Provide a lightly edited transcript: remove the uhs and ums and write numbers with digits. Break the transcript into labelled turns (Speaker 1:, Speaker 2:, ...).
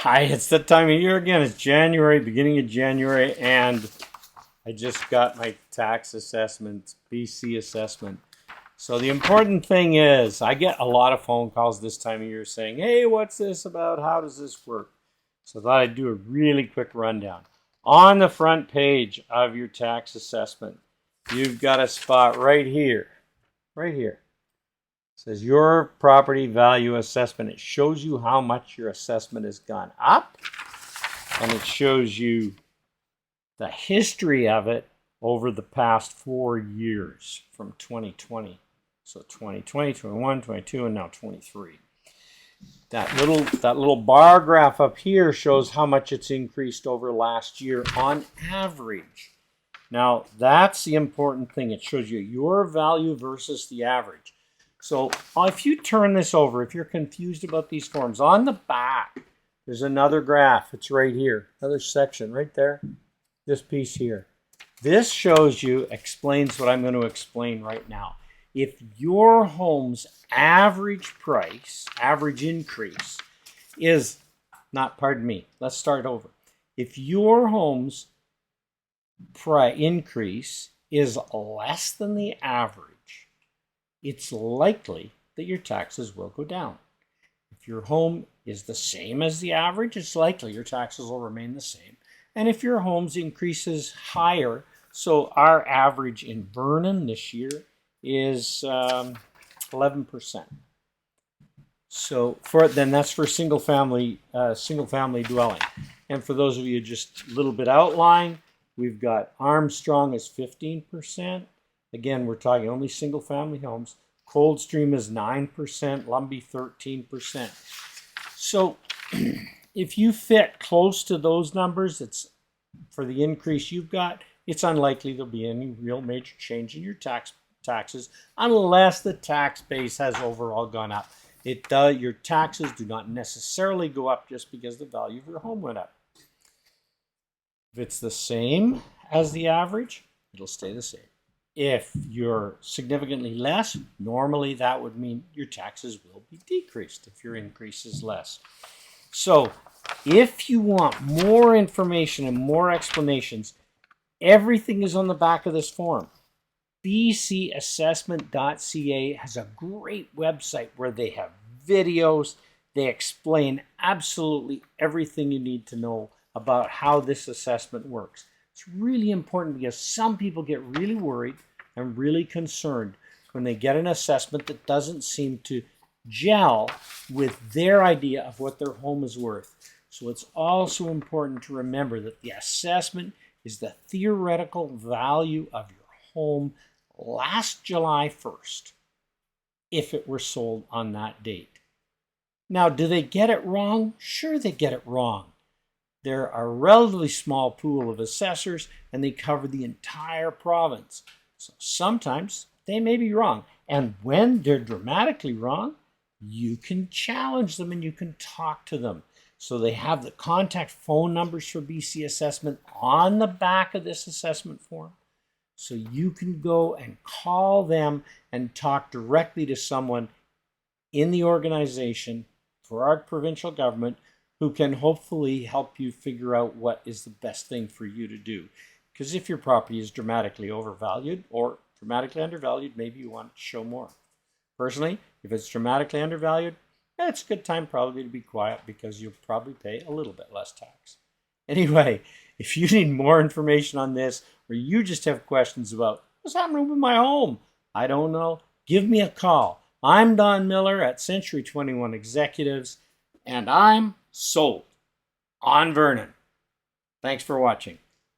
Speaker 1: Hi, it's that time of year again. It's January, beginning of January, and I just got my tax assessment, BC assessment. So the important thing is, I get a lot of phone calls this time of year saying, hey, what's this about? How does this work? So I thought I'd do a really quick rundown. On the front page of your tax assessment, you've got a spot right here. It says your property value assessment. It shows you how much your assessment has gone up, and it shows you the history of it over the past 4 years from 2020. So 2020, 21, 22, and now 23. That little bar graph up here shows how much it's increased over last year on average. Now, that's the important thing. It shows you your value versus the average. So if you turn this over, if you're confused about these forms, on the back, there's another graph. It's right here, another section right there, this piece here. This shows you, explains what I'm going to explain right now. If your home's average price, average increase is, let's start over. If your home's increase is less than the average, it's likely that your taxes will go down. If your home is the same as the average, it's likely your taxes will remain the same. And if your home's increases higher, so our average in Vernon this year is 11%. So then that's for single family dwelling. And for those of you just a little bit outline, we've got Armstrong is 15%. Again, we're talking only single family homes. Coldstream is 9%, Lumby 13%. So if you fit close to those numbers, it's for the increase you've got, it's unlikely there'll be any real major change in your taxes unless the tax base has overall gone up. Your taxes do not necessarily go up just because the value of your home went up. If it's the same as the average, it'll stay the same. If you're significantly less, normally that would mean your taxes will be decreased if your increase is less. So if you want more information and more explanations, everything is on the back of this form. bcassessment.ca has a great website where they have videos. They explain absolutely everything you need to know about how this assessment works. It's really important because some people get really worried and really concerned when they get an assessment that doesn't seem to gel with their idea of what their home is worth. So it's also important to remember that the assessment is the theoretical value of your home last July 1st, if it were sold on that date. Now, do they get it wrong? Sure, they get it wrong. They're a relatively small pool of assessors, and they cover the entire province. So sometimes they may be wrong. And when they're dramatically wrong, you can challenge them and you can talk to them. So they have the contact phone numbers for BC Assessment on the back of this assessment form. So you can go and call them and talk directly to someone in the organization for our provincial government who can hopefully help you figure out what is the best thing for you to do. Because if your property is dramatically overvalued or dramatically undervalued, maybe you want to show more. Personally, if it's dramatically undervalued, it's a good time probably to be quiet because you'll probably pay a little bit less tax. Anyway, if you need more information on this, or you just have questions about what's happening with my home, I don't know, give me a call. I'm Don Miller at Century 21 Executives, and I'm sold on Vernon. Thanks for watching.